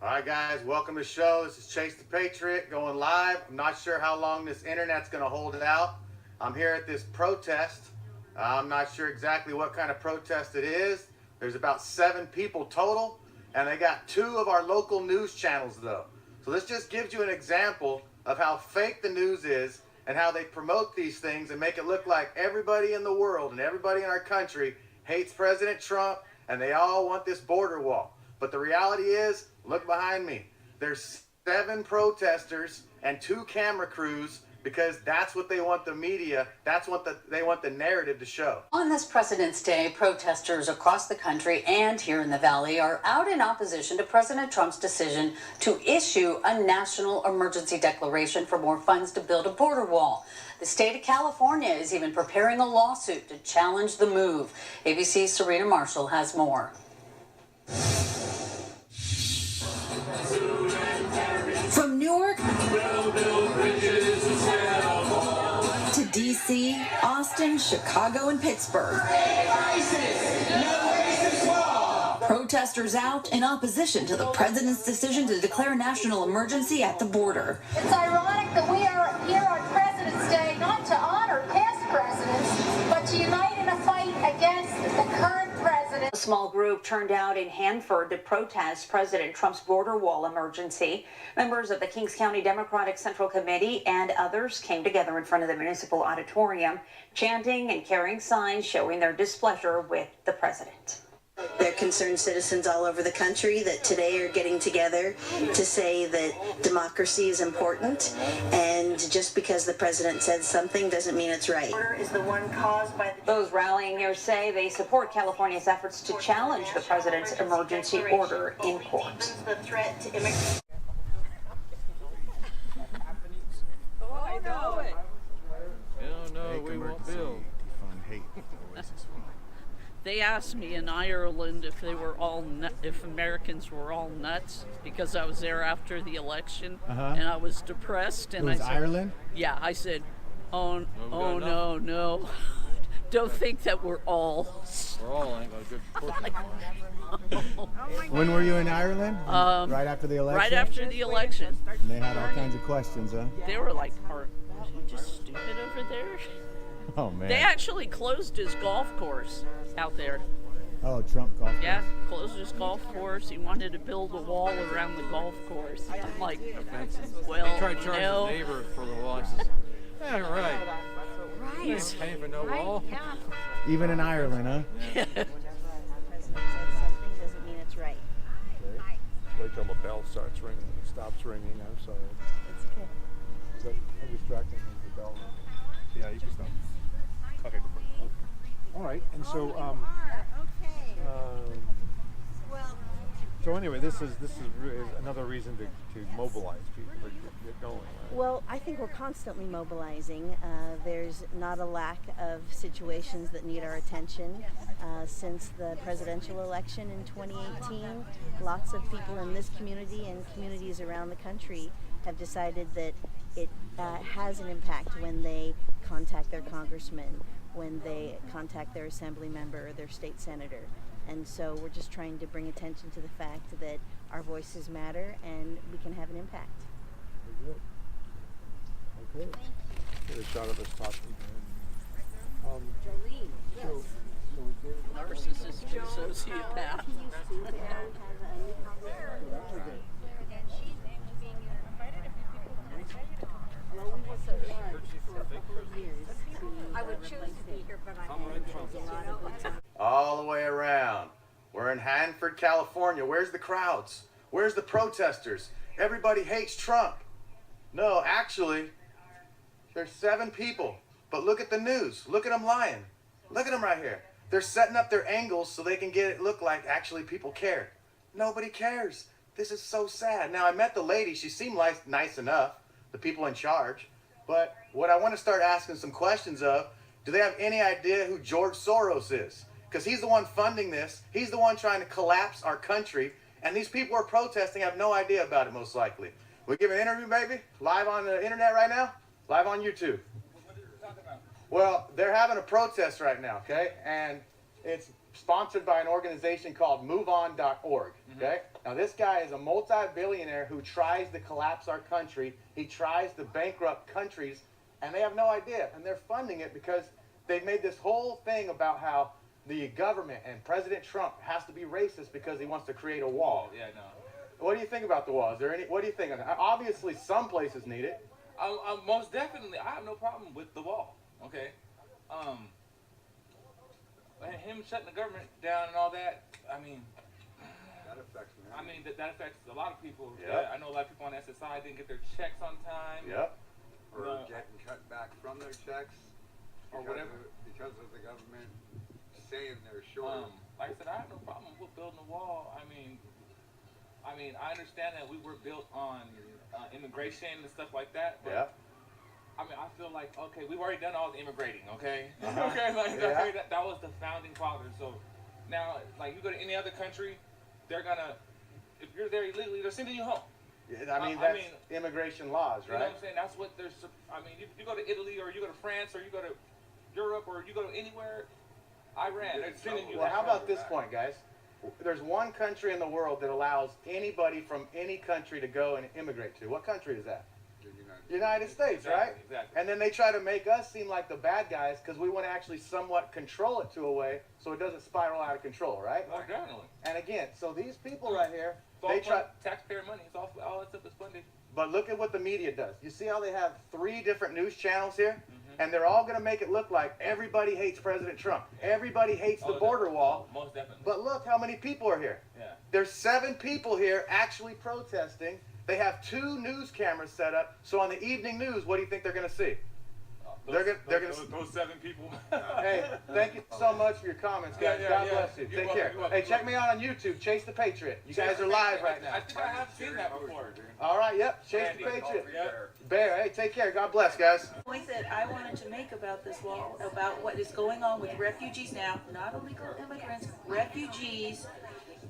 All right, guys, welcome to the show. This is Chase the Patriot going live. I'm not sure how long this internet's going to hold it out. I'm here at this protest. I'm not sure exactly what kind of protest it is. There's about 7 people total, and they got 2 of our local news channels, though. So this just gives you an example of how fake the news is and how they promote these things and make it look like everybody in the world and everybody in our country hates President Trump and they all want this border wall. But the reality is, look behind me. There's 7 protesters and 2 camera crews because that's what they want the media, that's what they want the narrative to show. On this President's Day, protesters across the country and here in the Valley are out in opposition to President Trump's decision to issue a national emergency declaration for more funds to build a border wall. The state of California is even preparing a lawsuit to challenge the move. ABC's Serena Marshall has more. From Newark to D.C., Austin, Chicago, and Pittsburgh. Protesters out in opposition to the president's decision to declare a national emergency at the border. It's ironic that we are here on President's Day not to honor past presidents, but to unite in a fight against the current president. A small group turned out in Hanford to protest President Trump's border wall emergency. Members of the Kings County Democratic Central Committee and others came together in front of the municipal auditorium, chanting and carrying signs showing their displeasure with the president. They're concerned citizens all over the country that today are getting together to say that democracy is important, and just because the president said something doesn't mean it's right. Is the one caused by those rallying here say they support California's efforts to challenge the president's emergency order in court. The threat to immigration. Oh, no. No, we won't build. They asked me in Ireland if they were all if Americans were all nuts because I was there after the election and I was depressed. And it was I said, Ireland? Yeah, I said, oh no, don't think that we're all. We're all ain't got a good portion. When were you in Ireland? Right after the election? Right after the election. And they had all kinds of questions, huh? They were like, are you just stupid over there? Oh, man. They actually closed his golf course out there. Oh, Trump golf course. Yeah, closed his golf course. He wanted to build a wall around the golf course. I'm like, well, He tried charging the neighbor for the wall. I says, yeah, right. He's paying for no wall. Even in Ireland, huh? Yeah. The president said something doesn't mean it's right. Okay. Wait till the bell starts ringing. It stops ringing. I'm sorry. It's okay. Is that how distracting is the bell? Yeah, you can stop. Okay, good. All right, and so so anyway, this is another reason to mobilize people to get going. Right? Well, I think we're constantly mobilizing. There's not a lack of situations that need our attention. Since the presidential election in 2018, lots of people in this community and communities around the country have decided that it has an impact when they contact their congressman, when they contact their assembly member or their state senator. And so we're just trying to bring attention to the fact that our voices matter and we can have an impact. Very good. Okay. Get a shot of us talking. Jolene, so narcissist, sociopath. I would choose to be here, but I'm All the way around. We're in Hanford, California. Where's the crowds? Where's the protesters? Everybody hates Trump. No, actually, there's 7 people. But look at the news. Look at them lying. Look at them right here. They're setting up their angles so they can get it look like actually people care. Nobody cares. This is so sad. Now, I met the lady. She seemed nice enough, the people in charge. But what I want to start asking some questions of, do they have any idea who George Soros is? Because he's the one funding this. He's the one trying to collapse our country. And these people are protesting, have no idea about it, most likely. We give an interview, baby, live on the internet right now, live on YouTube. Well, they're having a protest right now, okay? And it's sponsored by an organization called MoveOn.org. Okay? Now this guy is a multi-billionaire who tries to collapse our country. He tries to bankrupt countries, and they have no idea. And they're funding it because they've made this whole thing about how the government and President Trump has to be racist because he wants to create a wall. Yeah, no. What do you think about the wall? Is there any? What do you think? Obviously, some places need it. Most definitely, I have no problem with the wall. Okay. And him shutting the government down and all that. I mean, that affects me. I mean, that affects a lot of people. Yep. Yeah, I know a lot of people on SSI didn't get their checks on time. Yep. Or getting cut back from their checks. Or whatever. Because of the government saying they're short. Like I said, I have no problem with building a wall. I mean, I understand that we were built on immigration and stuff like that. But Yeah. I mean, I feel like, okay, we've already done all the immigrating, okay? Uh-huh. Okay, like, Yeah. okay, that was the founding fathers. So now, like, you go to any other country, they're gonna, if you're there illegally, they're sending you home. Yeah, I mean, that's immigration laws, You know right? what I'm saying? That's what there's, I mean, you go to Italy or you go to France or you go to Europe or you go to anywhere, Iran, they're sending you Well, back how about home. this point, guys? There's one country in the world that allows anybody from any country to go and immigrate to. What country is that? The United States, right? Exactly. And then they try to make us seem like the bad guys because we want to actually somewhat control it to a way so it doesn't spiral out of control, right? Most definitely. And again, so these people right here, It's all they try. taxpayer money. It's all that stuff is funded. But look at what the media does. You see how they have 3 different news channels here? And they're all going to make it look like everybody hates President Trump. Everybody hates the border wall. Most definitely. But look how many people are here. Yeah. There's 7 people here actually protesting. They have 2 news cameras set up. So on the evening news, what do you think they're going to see? Those 7 people. Hey, thank you so much for your comments, guys. Yeah, God yeah. bless you. You're Take welcome, care. you're welcome, Hey, check me out on YouTube, Chase the Patriot. You guys are live right now. I think I have seen that before. All right, yep, Chase the Randy. Patriot. Yep. Bear, hey, take care. God bless, guys. The point that I wanted to make about this wall, about what is going on with refugees now, not illegal immigrants, refugees,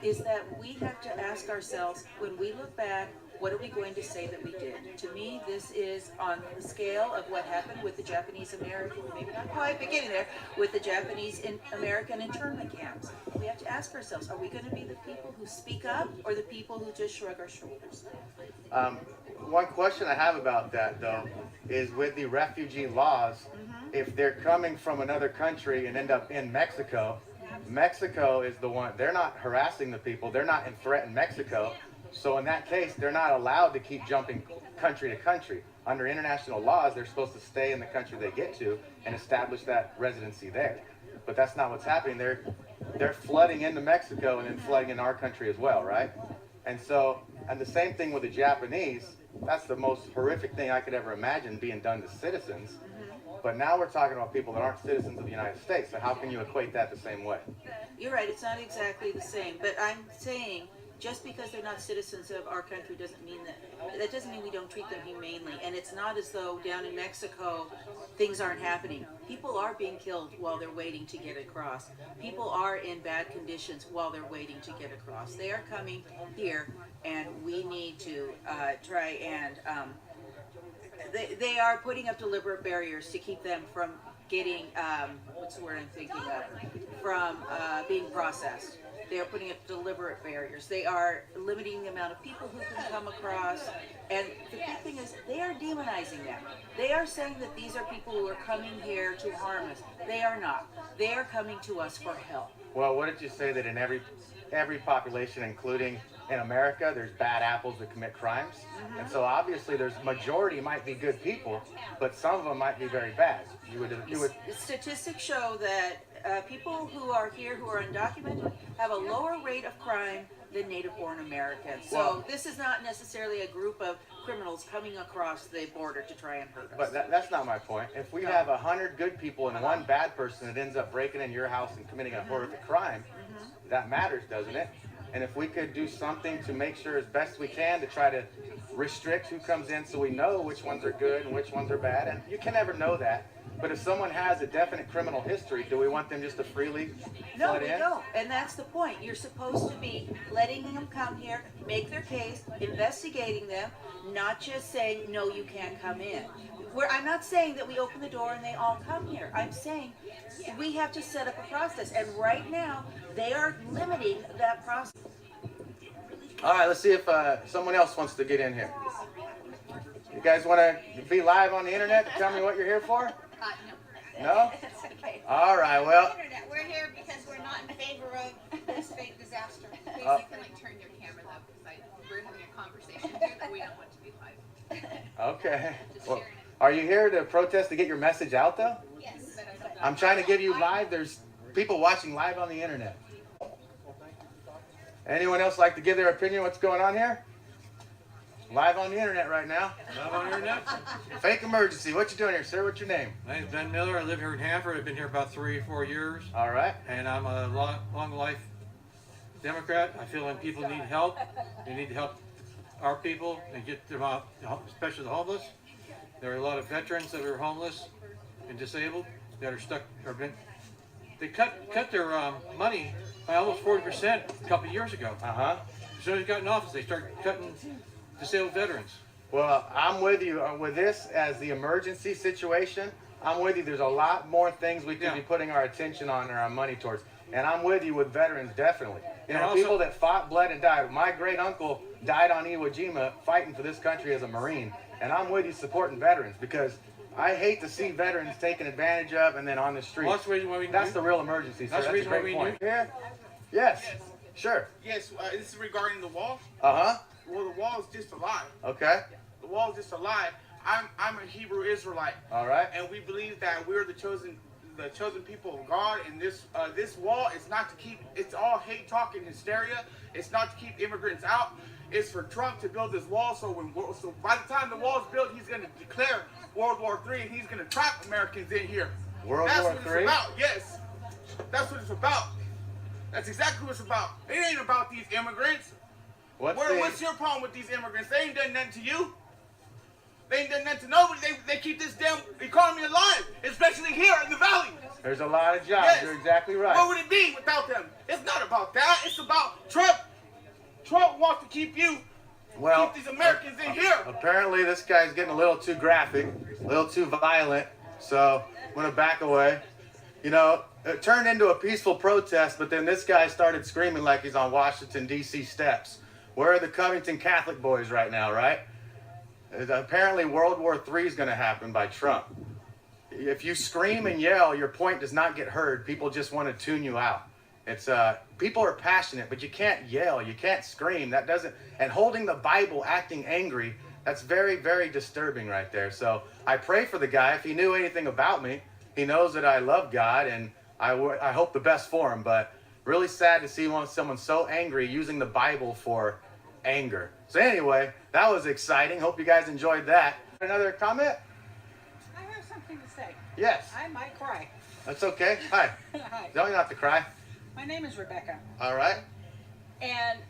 is that we have to ask ourselves, when we look back, what are we going to say that we did? To me, this is on the scale of what happened with the Japanese American, maybe not quite, but getting there, with the Japanese American internment camps. We have to ask ourselves, are we going to be the people who speak up or the people who just shrug our shoulders? One question I have about that, though, is with the refugee laws, if they're coming from another country and end up in Mexico, Mexico is the one, they're not harassing the people, they're not in threat in Mexico. So in that case, they're not allowed to keep jumping country to country. Under international laws, they're supposed to stay in the country they get to and establish that residency there. But that's not what's happening. They're flooding into Mexico and then flooding in our country as well, right? And so, and the same thing with the Japanese, that's the most horrific thing I could ever imagine being done to citizens. But now we're talking about people that aren't citizens of the United States. So how can you equate that the same way? You're right, it's not exactly the same, but I'm saying just because they're not citizens of our country doesn't mean that doesn't mean we don't treat them humanely. And it's not as though down in Mexico things aren't happening. People are being killed while they're waiting to get across. People are in bad conditions while they're waiting to get across. They are coming here, and we need to try and they are putting up deliberate barriers to keep them from getting what's the word I'm thinking of, from being processed. They are putting up deliberate barriers. They are limiting the amount of people who can come across. And the big thing is they are demonizing them. They are saying that these are people who are coming here to harm us. They are not. They are coming to us for help. Well, what did you say that in every population, including in America, there's bad apples that commit crimes? And so obviously there's majority might be good people, but some of them might be very bad. You would Statistics show that people who are here who are undocumented have a lower rate of crime than native-born Americans. So Well, this is not necessarily a group of criminals coming across the border to try and hurt us. But that's not my point. If we have 100 good people and one bad person that ends up breaking in your house and committing a horrific crime, that matters, doesn't it? And if we could do something to make sure as best we can to try to restrict who comes in so we know which ones are good and which ones are bad, and you can never know that. But if someone has a definite criminal history, do we want them just to freely No, flood we in? don't, and that's the point. You're supposed to be letting them come here, make their case, investigating them, not just saying, no, you can't come in. I'm not saying that we open the door and they all come here. I'm saying we have to set up a process, and right now, they are limiting that process. All right, let's see if someone else wants to get in here. You guys want to be live on the internet? Tell me what you're here for? No. No? It's okay. All right, well. Internet. We're here because we're not in favor of this fake disaster. Please, you can like turn your camera though, because we're having a conversation here that we don't want to be live. Okay. Well, are you here to protest to get your message out, though? Yes, but I don't know. I'm trying to give you live. There's people watching live on the internet. Anyone else like to give their opinion what's going on here? Live on the internet right now. Live on the internet? Fake emergency. What you doing here, sir? What's your name? My name's Ben Miller. I live here in Hanford. I've been here about 3 or 4 years. All right. And I'm a long life Democrat. I feel when people need help, they need to help our people and get them out, especially the homeless. There are a lot of veterans that are homeless and disabled that are stuck. They cut their money by almost 40% a couple of years ago. Uh-huh. As soon as they got in office, they start cutting disabled veterans. Well, I'm with you with this as the emergency situation. I'm with you. There's a lot more things we could be putting our attention on or our money towards. And I'm with you with veterans, definitely. You know, also, people that fought, bled, and died. My great uncle died on Iwo Jima fighting for this country as a Marine. And I'm with you supporting veterans because I hate to see veterans taken advantage of and then on the street. Well, that's the reason why we That's the real emergency, sir. That's the reason a why great we point. Here? Yes. Sure. Yes, this is regarding the wall. Uh-huh. Well, the wall is just a lie. Okay. The wall is just a lie. I'm a Hebrew Israelite. All right. And we believe that we're the chosen people of God. And this wall is not to keep. It's all hate talk and hysteria. It's not to keep immigrants out. It's for Trump to build this wall. So by the time the wall is built, he's going to declare World War III and he's going to trap Americans in here. That's what it's about. Yes, that's what it's about. That's exactly what it's about. It ain't about these immigrants. What's your problem with these immigrants? They ain't done nothing to you. They ain't done nothing to nobody. They keep this damn economy alive, especially here in the valley. There's a lot of jobs. Yes. You're exactly right. What would it be without them? It's not about that. It's about Trump. Trump wants to keep keep these Americans in here. Apparently this guy's getting a little too graphic, a little too violent, so I'm going to back away. You know, it turned into a peaceful protest, but then this guy started screaming like he's on Washington, D.C. steps. Where are the Covington Catholic boys right now, right? Apparently World War III is going to happen by Trump. If you scream and yell, your point does not get heard. People just want to tune you out. It's people are passionate, but you can't yell, you can't scream. That doesn't. And holding the Bible, acting angry, that's very, very disturbing right there. So I pray for the guy. If he knew anything about me, he knows that I love God, and I hope the best for him. But really sad to see someone so angry using the Bible for anger. So anyway, that was exciting. Hope you guys enjoyed that. Another comment? I have something to say. Yes. I might cry. That's okay. Hi. Hi. Don't you have to cry? My name is Rebecca. All right. And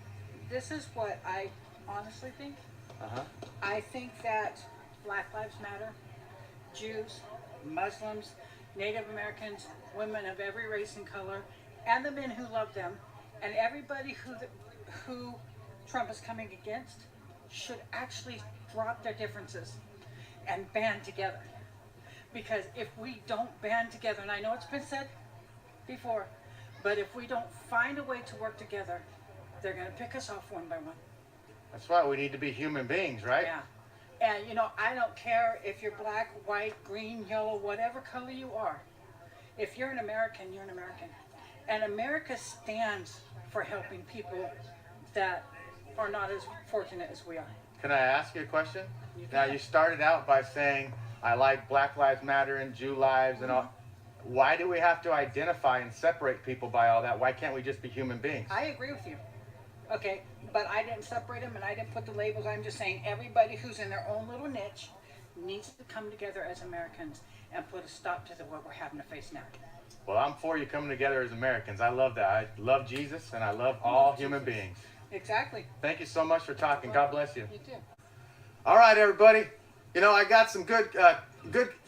this is what I honestly think. Uh-huh. I think that Black Lives Matter, Jews, Muslims, Native Americans, women of every race and color, and the men who love them, and everybody who Trump is coming against should actually drop their differences and band together. Because if we don't band together, and I know it's been said before, but if we don't find a way to work together, they're going to pick us off one by one. That's why we need to be human beings, right? Yeah. And, you know, I don't care if you're black, white, green, yellow, whatever color you are. If you're an American, you're an American. And America stands for helping people that are not as fortunate as we are. Can I ask you a question? Now, you started out by saying, I like Black Lives Matter and Jew lives and all. Why do we have to identify and separate people by all that? Why can't we just be human beings? I agree with you. Okay, but I didn't separate them and I didn't put the labels. I'm just saying everybody who's in their own little niche needs to come together as Americans and put a stop to what we're having to face now. Well, I'm for you coming together as Americans. I love that. I love Jesus and I love all human beings. Exactly. Thank you so much for talking. God bless you. You too. All right, everybody. you know, I got some good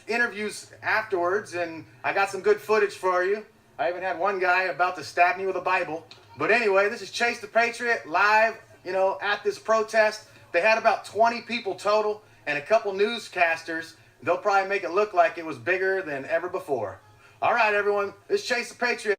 interviews afterwards, and I got some good footage for you. I even had one guy about to stab me with a Bible. But anyway, this is Chase the Patriot live, you know, at this protest. They had about 20 people total and a couple newscasters. They'll probably make it look like it was bigger than ever before. All right, everyone, this is Chase the Patriot.